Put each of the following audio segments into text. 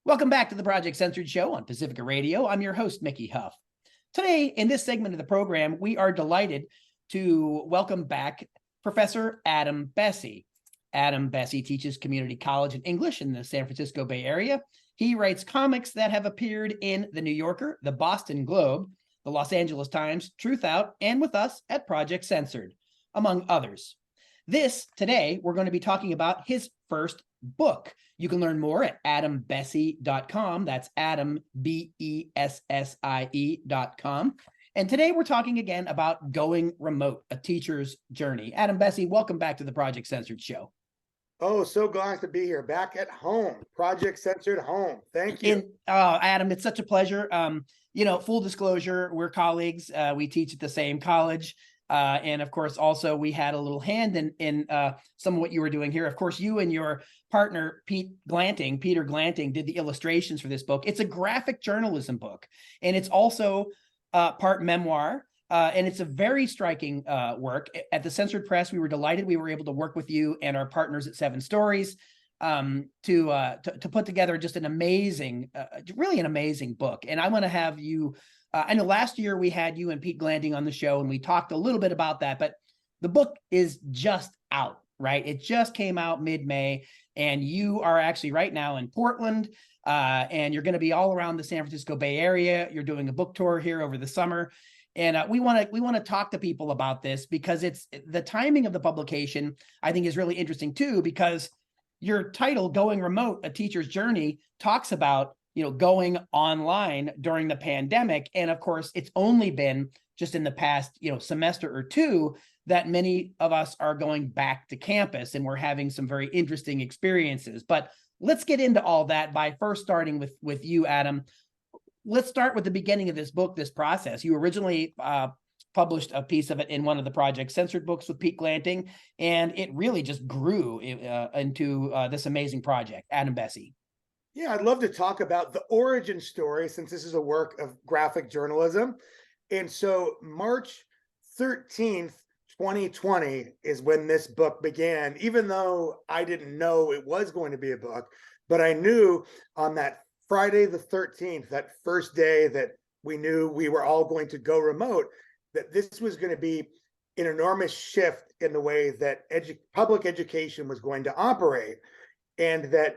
Welcome back to the Project Censored Show on Pacifica Radio. I'm your host, Mickey Huff. Today, in this segment of the program, we are delighted to welcome back Professor Adam Bessie. Adam Bessie teaches community college and English in the San Francisco Bay Area. He writes comics that have appeared in The New Yorker, the Boston Globe, the Los Angeles Times, Truth Out, and with us at Project Censored, among others. Today, we're going to be talking about his first book. You can learn more at adambessie.com. That's Adam, Bessie.com. And today we're talking again about going remote, a teacher's journey. Adam Bessie, welcome back to the Project Censored Show. Oh, so glad to be here, back at home, Project Censored home. Thank you. Adam, it's such a pleasure. Full disclosure, we're colleagues. We teach at the same college. And of course, also we had a little hand in some of what you were doing here. Of course, you and your partner, Peter Glanting, did the illustrations for this book. It's a graphic journalism book, and it's also part memoir. And it's a very striking work. At the Censored Press, we were delighted we were able to work with you and our partners at Seven Stories to put together just an amazing, really an amazing book. And I want to have you. I know last year we had you and Pete Glanting on the show, and we talked a little bit about that, but the book is just out, right? It just came out mid-May, and you are actually right now in Portland, and you're going to be all around the San Francisco Bay Area. You're doing a book tour here over the summer, and we want to talk to people about this because it's the timing of the publication, I think, is really interesting too, because your title, Going Remote, A Teacher's Journey, talks about going online during the pandemic. And of course, it's only been just in the past, semester or two that many of us are going back to campus, and we're having some very interesting experiences. But let's get into all that by first starting with you, Adam. Let's start with the beginning of this book, this process. You originally published a piece of it in one of the Project Censored books with Pete Glanting, and it really just grew into this amazing project. Adam Bessie. Yeah, I'd love to talk about the origin story, since this is a work of graphic journalism. And so March 13th, 2020 is when this book began, even though I didn't know it was going to be a book, but I knew on that Friday the 13th, that first day that we knew we were all going to go remote, that this was going to be an enormous shift in the way that public education was going to operate, and that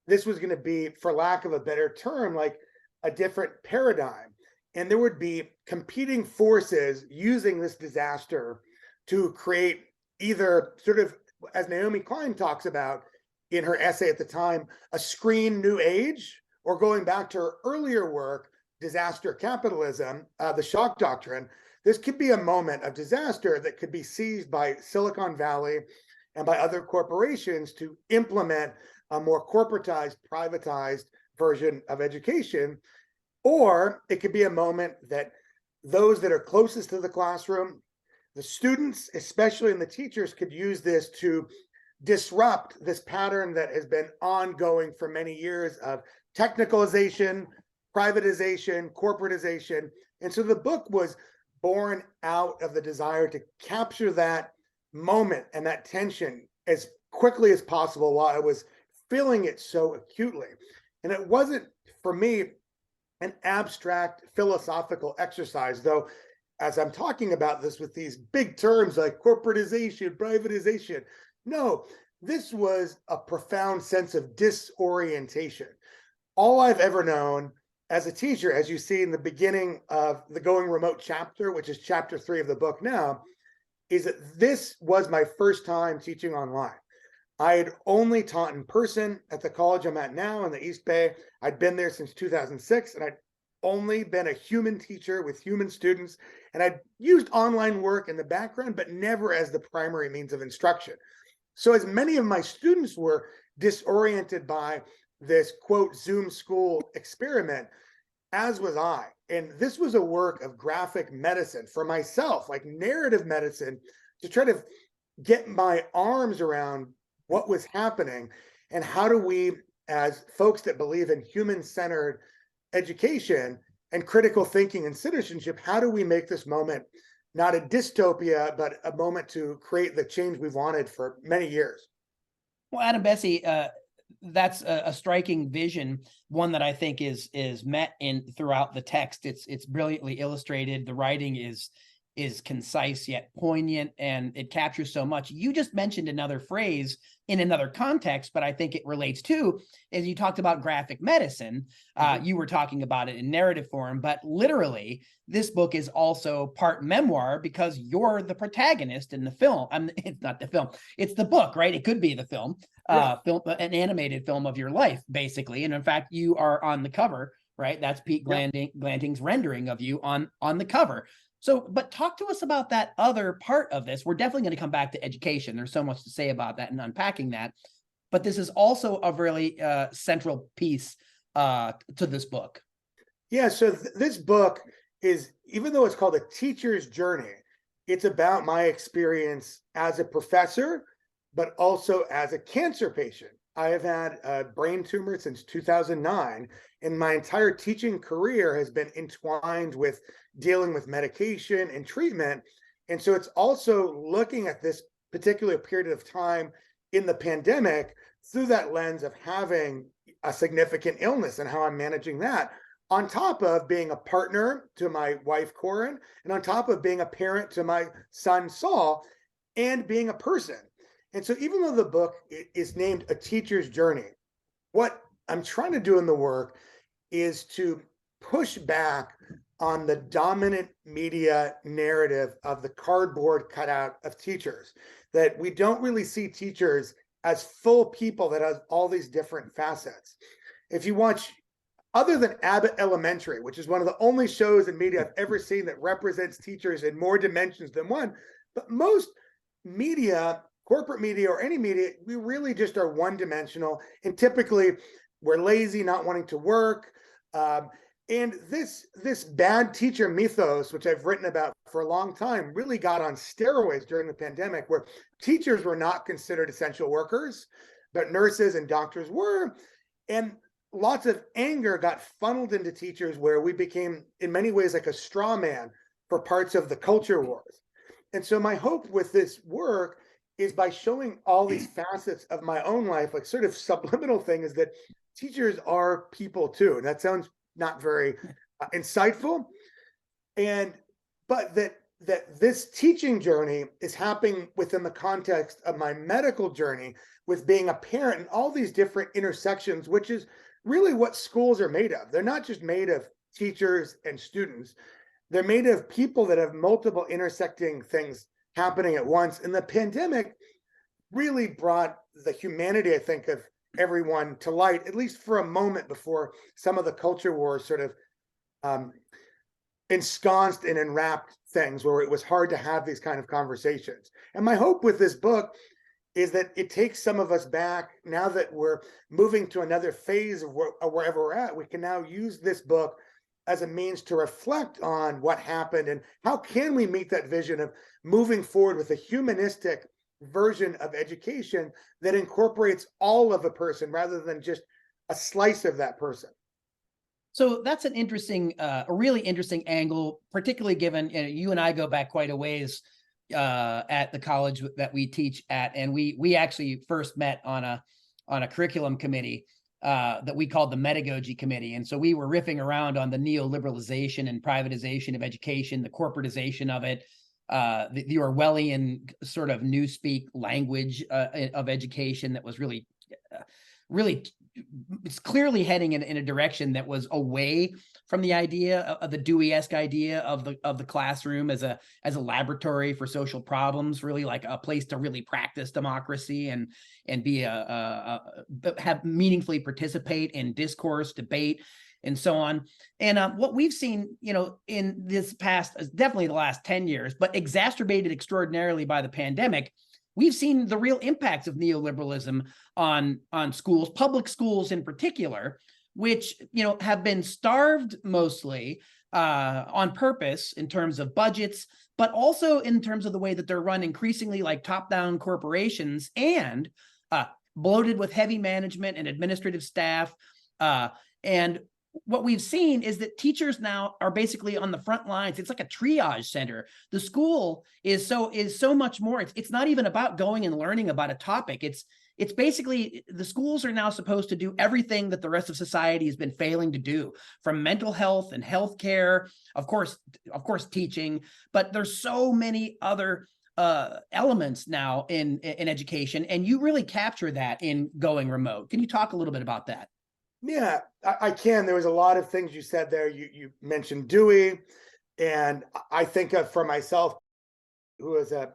this was going to be, for lack of a better term, like a different paradigm. And there would be competing forces using this disaster to create either sort of, as Naomi Klein talks about in her essay at the time, a screen new age, or going back to her earlier work, Disaster Capitalism, the shock doctrine. This could be a moment of disaster that could be seized by Silicon Valley and by other corporations to implement a more corporatized, privatized version of education. Or it could be a moment that those that are closest to the classroom, the students, especially, and the teachers, could use this to disrupt this pattern that has been ongoing for many years of technicalization, privatization, corporatization. And so the book was born out of the desire to capture that moment and that tension as quickly as possible while I was feeling it so acutely. And it wasn't, for me, an abstract philosophical exercise, though, as I'm talking about this with these big terms like corporatization, privatization. No, this was a profound sense of disorientation. All I've ever known as a teacher, as you see in the beginning of the Going Remote chapter, which is chapter 3 of the book now, is that this was my first time teaching online. I had only taught in person at the college I'm at now in the East Bay. I'd been there since 2006, and I'd only been a human teacher with human students. And I'd used online work in the background, but never as the primary means of instruction. So as many of my students were disoriented by this, quote, Zoom school experiment, as was I. And this was a work of graphic medicine for myself, like narrative medicine, to try to get my arms around what was happening, and how do we, as folks that believe in human-centered education and critical thinking and citizenship, how do we make this moment not a dystopia, but a moment to create the change we've wanted for many years? Well, Adam Bessie, that's a striking vision, one that I think is met in throughout the text. It's brilliantly illustrated. The writing is concise yet poignant, and it captures so much. You just mentioned another phrase in another context, but I think it relates too, as you talked about graphic medicine. You were talking about it in narrative form, but literally this book is also part memoir because you're the protagonist in the film. It's not the film, it's the book, right? It could be the film, an animated film of your life, basically. And in fact, you are on the cover, right? That's Pete Glanting's rendering of you on the cover. So, but talk to us about that other part of this. We're definitely going to come back to education. There's so much to say about that and unpacking that. But this is also a really central piece to this book. Yeah, so this book is, even though it's called A Teacher's Journey, it's about my experience as a professor, but also as a cancer patient. I have had a brain tumor since 2009, and my entire teaching career has been entwined with dealing with medication and treatment. And so it's also looking at this particular period of time in the pandemic through that lens of having a significant illness and how I'm managing that, on top of being a partner to my wife, Corin, and on top of being a parent to my son, Saul, and being a person. And so even though the book is named A Teacher's Journey, what I'm trying to do in the work is to push back on the dominant media narrative of the cardboard cutout of teachers, that we don't really see teachers as full people that have all these different facets. If you watch, other than Abbott Elementary, which is one of the only shows in media I've ever seen that represents teachers in more dimensions than one, but most media, corporate media or any media, we really just are one-dimensional, and typically we're lazy, not wanting to work. And this bad teacher mythos, which I've written about for a long time, really got on steroids during the pandemic, where teachers were not considered essential workers, but nurses and doctors were. And lots of anger got funneled into teachers, where we became, in many ways, like a straw man for parts of the culture wars. And so my hope with this work is, by showing all these facets of my own life, like sort of subliminal thing, is that teachers are people too. And that sounds not very insightful, but that this teaching journey is happening within the context of my medical journey with being a parent and all these different intersections, which is really what schools are made of. They're not just made of teachers and students. They're made of people that have multiple intersecting things happening at once. And the pandemic really brought the humanity, I think, of everyone to light, at least for a moment, before some of the culture wars sort of ensconced and enwrapped things, where it was hard to have these kind of conversations. And my hope with this book is that it takes some of us back. Now that we're moving to another phase of wherever we're at, we can now use this book as a means to reflect on what happened and how can we meet that vision of moving forward with a humanistic version of education that incorporates all of a person rather than just a slice of that person. So that's an interesting, a really interesting angle, particularly given, you and I go back quite a ways at the college that we teach at, and we actually first met on a curriculum committee that we called the Pedagogy Committee. And so we were riffing around on the neoliberalization and privatization of education, the corporatization of it, the Orwellian sort of newspeak language of education that was really, it's clearly heading in a direction that was away from the idea of the Dewey-esque idea of the classroom as a laboratory for social problems, really like a place to really practice democracy and be have meaningfully participate in discourse, debate, and so on. And what we've seen, in this past, definitely the last 10 years, but exacerbated extraordinarily by the pandemic, we've seen the real impacts of neoliberalism on schools, public schools in particular, which have been starved mostly on purpose in terms of budgets, but also in terms of the way that they're run increasingly like top-down corporations, and bloated with heavy management and administrative staff. And what we've seen is that teachers now are basically on the front lines. It's like a triage center. The school is so much more. It's not even about going and learning about a topic. It's it's basically the schools are now supposed to do everything that the rest of society has been failing to do, from mental health and healthcare, of course, teaching, but there's so many other elements now in education, and you really capture that in Going Remote. Can you talk a little bit about that? Yeah, I can. There was a lot of things you said there. You mentioned Dewey, and I think of for myself, who is a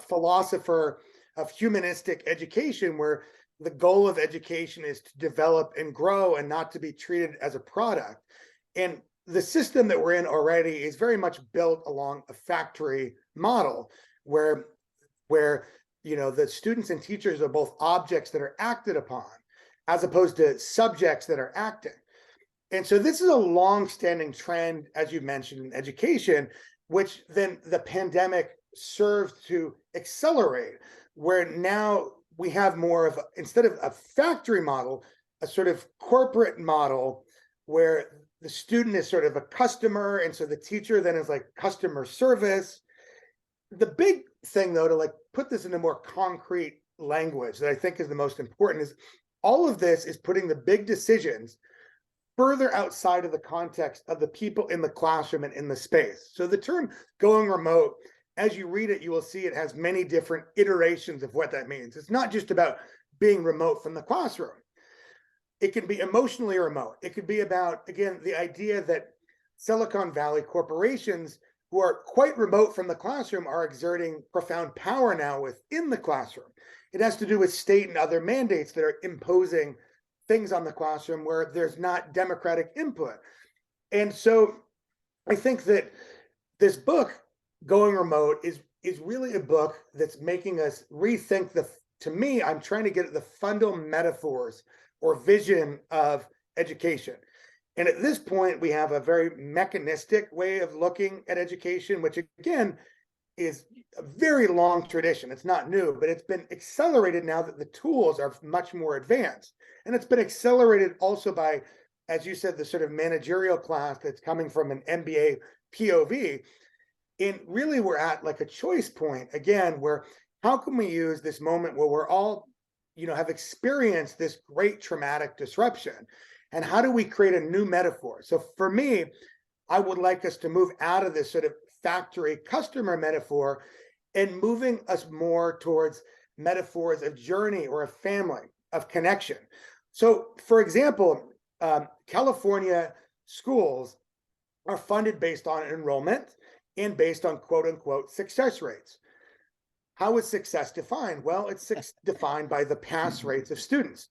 philosopher of humanistic education, where the goal of education is to develop and grow and not to be treated as a product. And the system that we're in already is very much built along a factory model where the students and teachers are both objects that are acted upon as opposed to subjects that are acting. And so this is a long-standing trend, as you mentioned, in education, which then the pandemic served to accelerate, where now we have more of, instead of a factory model, a sort of corporate model where the student is sort of a customer, and so the teacher then is like customer service. The big thing, though, to like put this into more concrete language that I think is the most important, is all of this is putting the big decisions further outside of the context of the people in the classroom and in the space. So the term going remote, as you read it, you will see it has many different iterations of what that means. It's not just about being remote from the classroom. It can be emotionally remote. It could be about, again, the idea that Silicon Valley corporations who are quite remote from the classroom are exerting profound power now within the classroom. It has to do with state and other mandates that are imposing things on the classroom where there's not democratic input. And so I think that this book, Going Remote, is really a book that's making us rethink to me, I'm trying to get at the fundamental metaphors or vision of education. And at this point, we have a very mechanistic way of looking at education, which again is a very long tradition. It's not new, but it's been accelerated now that the tools are much more advanced. And it's been accelerated also by, as you said, the sort of managerial class that's coming from an MBA POV. And really, we're at like a choice point again, where how can we use this moment where we're all, have experienced this great traumatic disruption? And how do we create a new metaphor? So for me, I would like us to move out of this sort of factory customer metaphor and moving us more towards metaphors of journey or of family, of connection. So for example, California schools are funded based on enrollment and based on quote unquote success rates. How is success defined? Well, it's defined by the pass rates of students.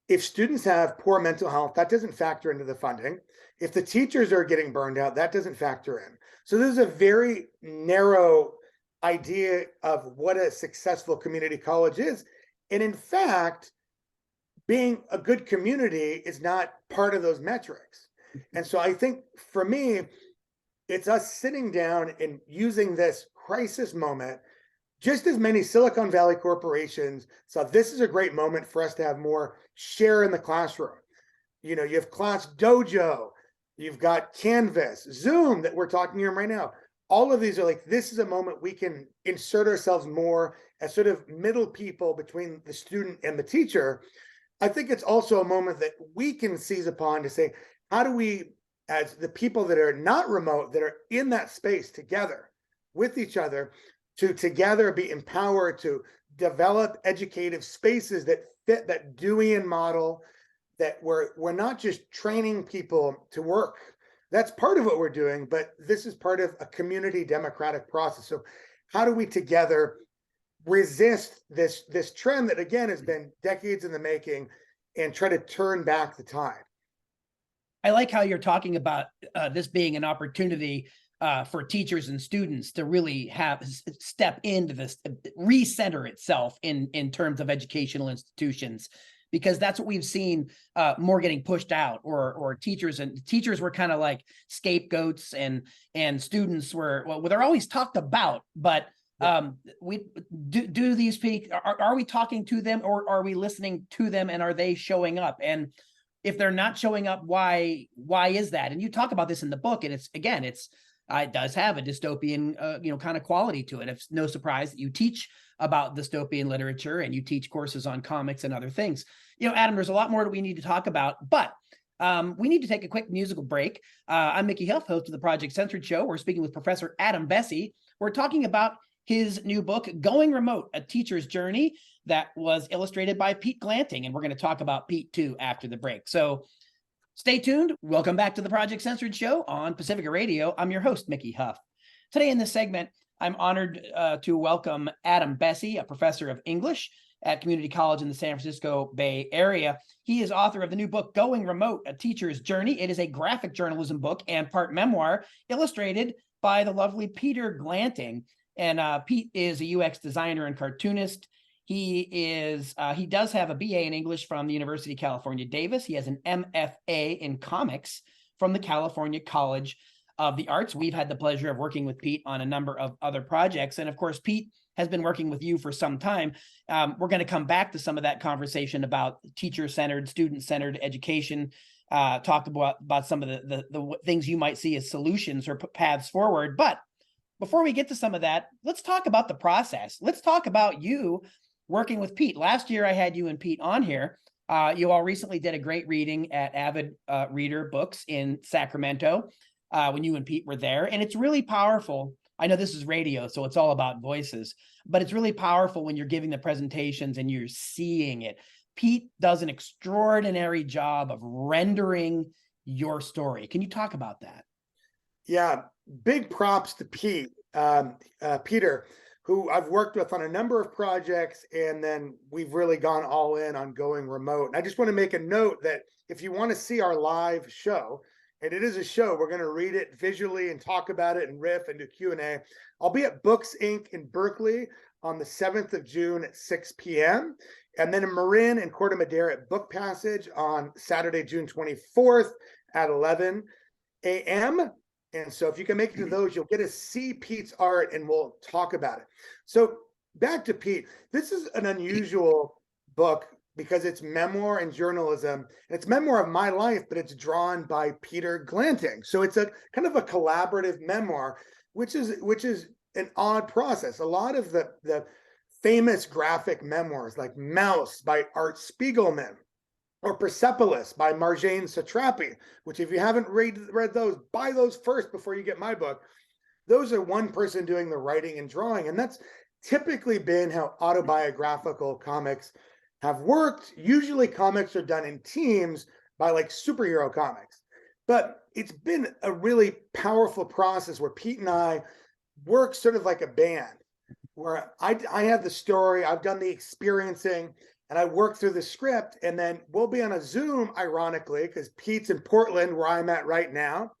If students have poor mental health, that doesn't factor into the funding. If the teachers are getting burned out, that doesn't factor in. So this is a very narrow idea of what a successful community college is. And in fact, being a good community is not part of those metrics. And so I think for me, it's us sitting down and using this crisis moment. Just as many Silicon Valley corporations saw this is a great moment for us to have more share in the classroom. You have Class Dojo, you've got Canvas, Zoom that we're talking here right now. All of these are like, this is a moment we can insert ourselves more as sort of middle people between the student and the teacher. I think it's also a moment that we can seize upon to say, how do we, as the people that are not remote, that are in that space together with each other, to together be empowered to develop educative spaces that fit that Deweyan model, that we're not just training people to work. That's part of what we're doing, but this is part of a community democratic process. So how do we together resist this trend that again has been decades in the making and try to turn back the tide? I like how you're talking about this being an opportunity for teachers and students to really step into this, recenter itself in terms of educational institutions, because that's what we've seen more getting pushed out, or teachers were kind of like scapegoats, and students were, well, they're always talked about, but we do these people, are we talking to them, or are we listening to them, and are they showing up? And if they're not showing up, why is that? And you talk about this in the book, and it's it does have a dystopian, kind of quality to it. It's no surprise that you teach about dystopian literature and you teach courses on comics and other things. Adam, there's a lot more that we need to talk about, but we need to take a quick musical break. I'm Mickey Huff, host of the Project Censored Show. We're speaking with Professor Adam Bessie. We're talking about his new book, Going Remote, A Teacher's Journey, that was illustrated by Pete Glanting. And we're going to talk about Pete too after the break. So stay tuned. Welcome back to the Project Censored Show on Pacifica Radio. I'm your host, Mickey Huff. Today in this segment, I'm honored to welcome Adam Bessie, a professor of English at Community College in the San Francisco Bay Area. He is author of the new book, Going Remote, A Teacher's Journey. It is a graphic journalism book and part memoir illustrated by the lovely Peter Glanting. And Pete is a UX designer and cartoonist. He does have a BA in English from the University of California, Davis. He has an MFA in comics from the California College of the Arts. We've had the pleasure of working with Pete on a number of other projects. And of course, Pete has been working with you for some time. We're going to come back to some of that conversation about teacher-centered, student-centered education, talk about some of the things you might see as solutions or paths forward. But before we get to some of that, let's talk about the process. Let's talk about you working with Pete. Last year, I had you and Pete on here. You all recently did a great reading at Avid Reader Books in Sacramento when you and Pete were there. And it's really powerful. I know this is radio, so it's all about voices, but it's really powerful when you're giving the presentations and you're seeing it. Pete does an extraordinary job of rendering your story. Can you talk about that? Yeah, big props to Pete, Peter, who I've worked with on a number of projects, and then we've really gone all in on Going Remote. And I just want to make a note that if you want to see our live show, and it is a show, we're going to read it visually and talk about it and riff and do Q&A. I'll be at Books Inc. in Berkeley on the 7th of June at 6 p.m. And then in Marin and Corte Madera at Book Passage on Saturday, June 24th at 11 a.m. And so if you can make it to those, you'll get to see Pete's art and we'll talk about it. So back to Pete. This is an unusual book because it's memoir and journalism. And it's memoir of my life, but it's drawn by Peter Glanting. So it's a kind of a collaborative memoir, which is an odd process. A lot of the famous graphic memoirs like Mouse by Art Spiegelman or Persepolis by Marjane Satrapi, which if you haven't read those, buy those first before you get my book. Those are one person doing the writing and drawing. And that's typically been how autobiographical comics have worked. Usually comics are done in teams by like superhero comics. But it's been a really powerful process where Pete and I work sort of like a band, where I have the story, I've done the experiencing, and I work through the script, and then we'll be on a Zoom, ironically, because Pete's in Portland, where I'm at right now.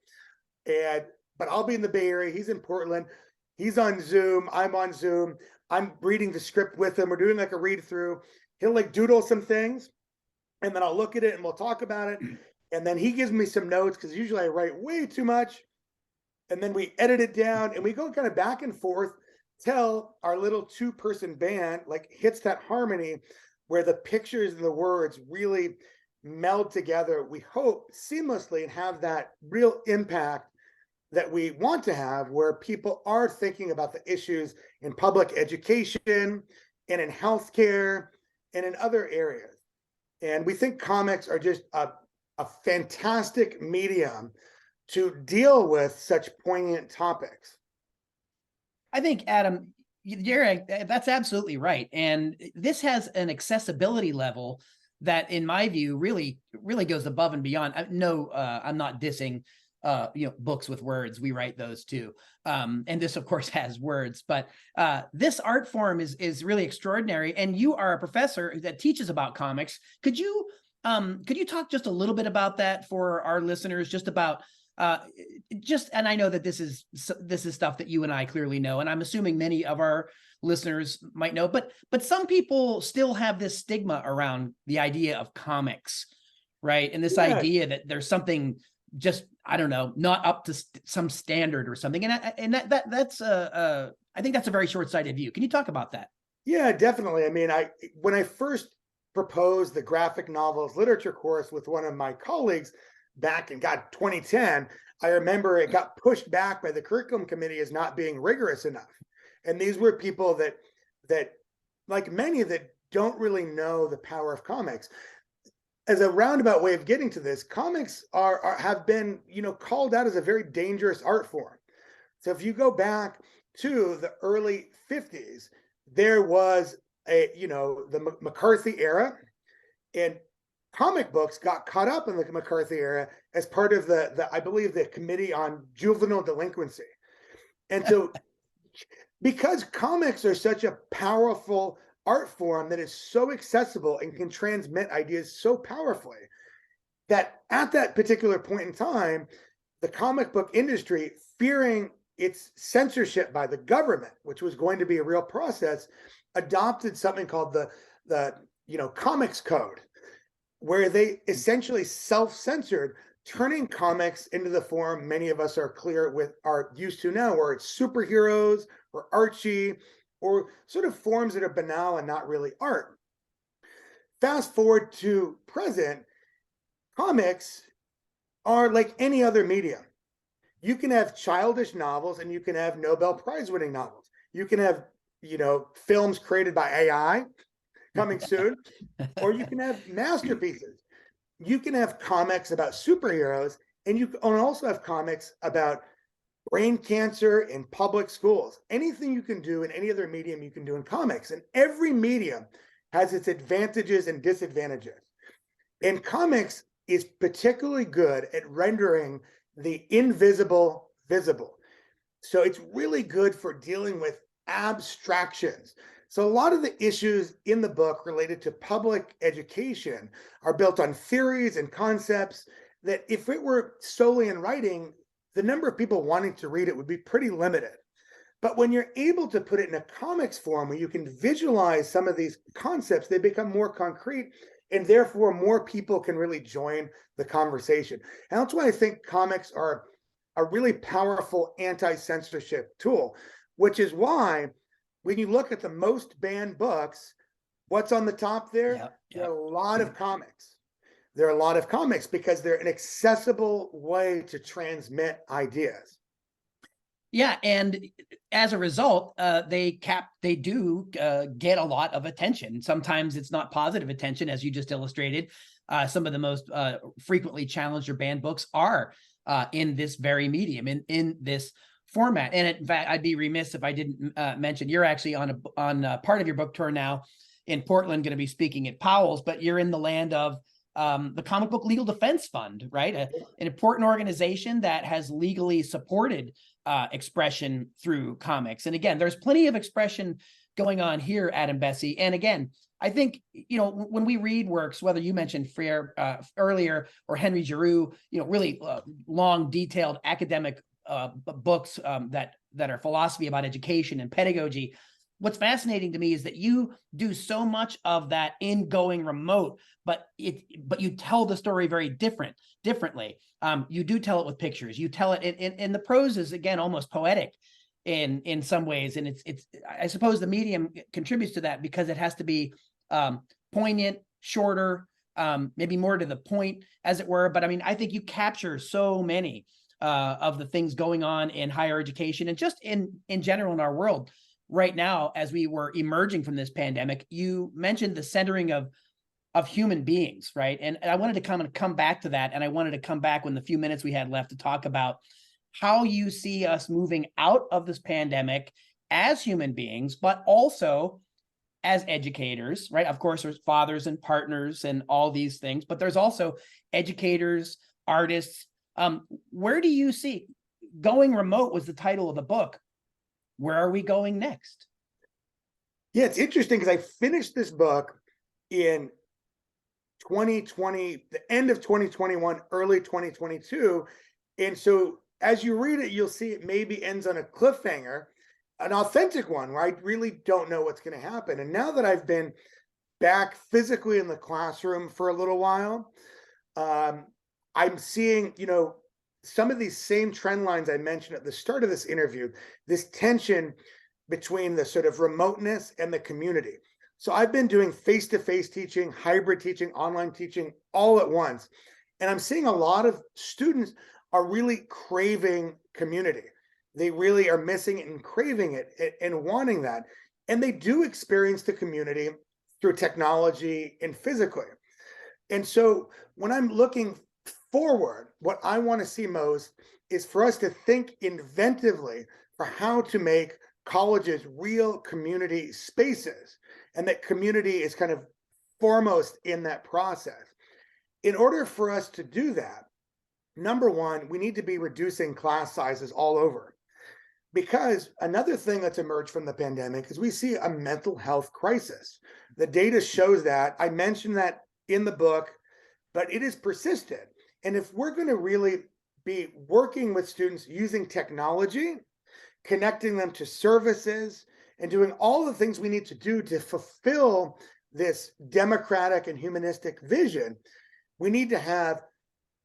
But I'll be in the Bay Area. He's in Portland. He's on Zoom. I'm on Zoom. I'm reading the script with him. We're doing like a read through. He'll like doodle some things, and then I'll look at it and we'll talk about it. And then he gives me some notes because usually I write way too much. And then we edit it down and we go kind of back and forth till our little two-person band like hits that harmony where the pictures and the words really meld together, we hope seamlessly, and have that real impact that we want to have, where people are thinking about the issues in public education and in healthcare and in other areas. And we think comics are just a fantastic medium to deal with such poignant topics. I think, Adam, that's absolutely right. And this has an accessibility level that, in my view, really goes above and beyond. I'm not dissing, books with words. We write those too. And this, of course, has words, but this art form is really extraordinary. And you are a professor that teaches about comics. Could you talk just a little bit about that for our listeners, just about and I know that this is stuff that you and I clearly know, and I'm assuming many of our listeners might know, but some people still have this stigma around the idea of comics, right? And this idea that there's something just, I don't know, not up to some standard or something. And that's I think that's a very short-sighted view. Can you talk about that? Yeah, definitely. I mean, when I first proposed the graphic novels literature course with one of my colleagues back in 2010, I remember it got pushed back by the curriculum committee as not being rigorous enough. And these were people that like many that don't really know the power of comics. As a roundabout way of getting to this, comics have been, called out as a very dangerous art form. So if you go back to the early 50s, there was the McCarthy era, and comic books got caught up in the McCarthy era as part of the I believe the Committee on Juvenile Delinquency. And so because comics are such a powerful art form that is so accessible and can transmit ideas so powerfully, that at that particular point in time, the comic book industry, fearing its censorship by the government, which was going to be a real process, adopted something called the comics code, where they essentially self-censored, turning comics into the form many of us are used to now, where it's superheroes or Archie, or sort of forms that are banal and not really art. Fast forward to present, comics are like any other medium. You can have childish novels and you can have Nobel Prize winning novels. You can have, films created by AI coming soon, or you can have masterpieces. You can have comics about superheroes, and you can also have comics about brain cancer in public schools. Anything you can do in any other medium, you can do in comics. And every medium has its advantages and disadvantages. And comics is particularly good at rendering the invisible visible. So it's really good for dealing with abstractions. So a lot of the issues in the book related to public education are built on theories and concepts that, if it were solely in writing, the number of people wanting to read it would be pretty limited. But when you're able to put it in a comics form where you can visualize some of these concepts, they become more concrete, and therefore more people can really join the conversation. And that's why I think comics are a really powerful anti-censorship tool, which is why when you look at the most banned books, what's on the top there? Yep. There are a lot of comics. There are a lot of comics because they're an accessible way to transmit ideas. Yeah, and as a result, they do get a lot of attention. Sometimes it's not positive attention, as you just illustrated. Some of the most frequently challenged or banned books are in this very medium, in this format. And in fact, I'd be remiss if I didn't mention you're actually on part of your book tour now in Portland, going to be speaking at Powell's, but you're in the land of the Comic Book Legal Defense Fund, right? An important organization that has legally supported expression through comics. And again, there's plenty of expression going on here, Adam, Bessie. And again, I think, when we read works, whether you mentioned Freire earlier or Henry Giroux, really long, detailed academic books that are philosophy about education and pedagogy. What's fascinating to me is that you do so much of that in going remote, but you tell the story very differently. You do tell it with pictures. You tell it in the prose is, again, almost poetic in some ways, and it's I suppose the medium contributes to that because it has to be poignant, shorter, maybe more to the point, as it were. But I mean, I think you capture so many of the things going on in higher education and just in general in our world right now, as we were emerging from this pandemic. You mentioned the centering of human beings, right? And I wanted to come back to that. And I wanted to come back when the few minutes we had left to talk about how you see us moving out of this pandemic as human beings, but also as educators, right? Of course, there's fathers and partners and all these things, but there's also educators, artists. Where do you see going remote was the title of the book. Where are we going next? Yeah, it's interesting because I finished this book in 2020, the end of 2021, early 2022. And so as you read it, you'll see it maybe ends on a cliffhanger, an authentic one where I really don't know what's going to happen. And now that I've been back physically in the classroom for a little while, I'm seeing, some of these same trend lines I mentioned at the start of this interview, this tension between the sort of remoteness and the community. So I've been doing face-to-face teaching, hybrid teaching, online teaching all at once. And I'm seeing a lot of students are really craving community. They really are missing it and craving it and wanting that. And they do experience the community through technology and physically. And so when I'm looking forward, what I want to see most is for us to think inventively for how to make colleges real community spaces, and that community is kind of foremost in that process. In order for us to do that, number one, we need to be reducing class sizes all over. Because another thing that's emerged from the pandemic is we see a mental health crisis. The data shows that. I mentioned that in the book, but it is persistent. And if we're going to really be working with students using technology, connecting them to services, and doing all the things we need to do to fulfill this democratic and humanistic vision, we need to have,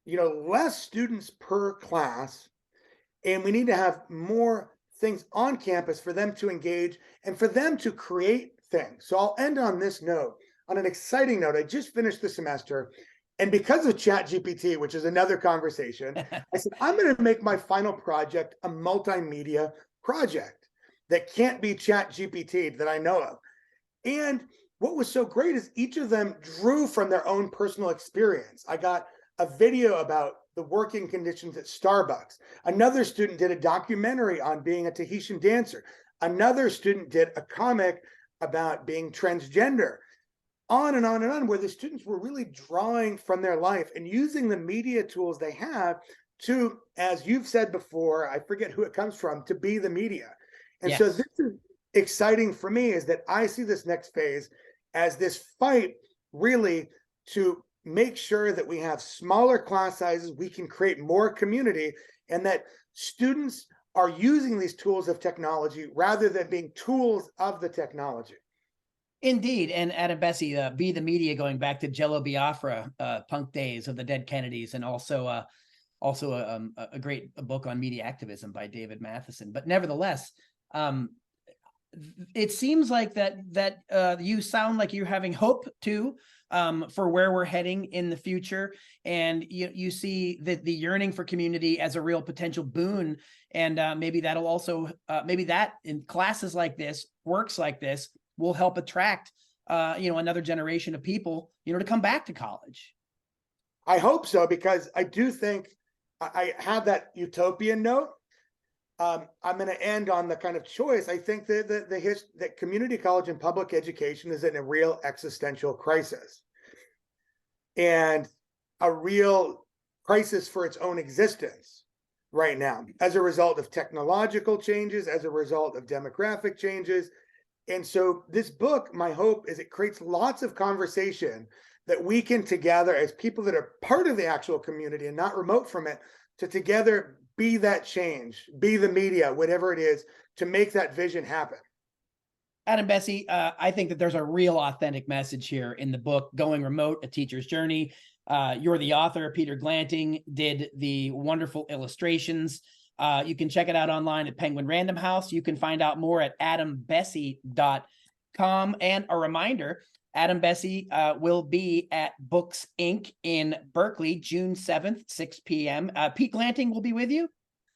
less students per class, and we need to have more things on campus for them to engage and for them to create things. So I'll end on this note, on an exciting note. I just finished the semester, and because of ChatGPT, which is another conversation, I said, I'm going to make my final project a multimedia project that can't be ChatGPT that I know of. And what was so great is each of them drew from their own personal experience. I got a video about the working conditions at Starbucks. Another student did a documentary on being a Tahitian dancer. Another student did a comic about being transgender. On and on and on, where the students were really drawing from their life and using the media tools they have to, as you've said before, I forget who it comes from, to be the media. And so Yes. this is exciting for me, is that I see this next phase as this fight really to make sure that we have smaller class sizes, we can create more community, and that students are using these tools of technology rather than being tools of the technology. Indeed. And Adam Bessie, Be the Media, going back to Jello Biafra, punk days of the dead Kennedys, and also a great book on media activism by David Matheson. But nevertheless, it seems like that you sound like you're having hope too, for where we're heading in the future, and you see that the yearning for community as a real potential boon, and maybe that'll also maybe that in classes like this, works like this, will help attract another generation of people to come back to college. I hope so, because I do think I have that utopian note. I'm going to end on the kind of choice. I think that community college and public education is in a real existential crisis, and a real crisis for its own existence right now, as a result of technological changes, as a result of demographic changes. And so this book, my hope is it creates lots of conversation that we can together, as people that are part of the actual community and not remote from it, to together be that change, be the media, whatever it is, to make that vision happen. Adam Bessie, I think that there's a real authentic message here in the book, Going Remote, A Teacher's Journey. You're the author. Peter Glanting did the wonderful illustrations. You can check it out online at Penguin Random House. You can find out more at adambessie.com. And a reminder, Adam Bessie will be at Books Inc. in Berkeley, June 7th, 6 p.m. Pete Glanting will be with you?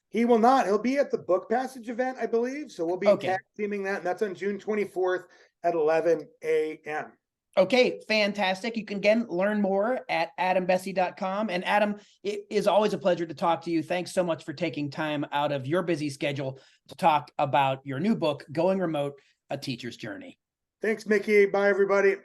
He will not. He'll be at the Book Passage event, I believe. So we'll be tag teaming that. And that's on June 24th at 11 a.m. Okay, fantastic. You can again learn more at adambessie.com. And Adam, it is always a pleasure to talk to you. Thanks so much for taking time out of your busy schedule to talk about your new book, Going Remote, A Teacher's Journey. Thanks, Mickey. Bye, everybody.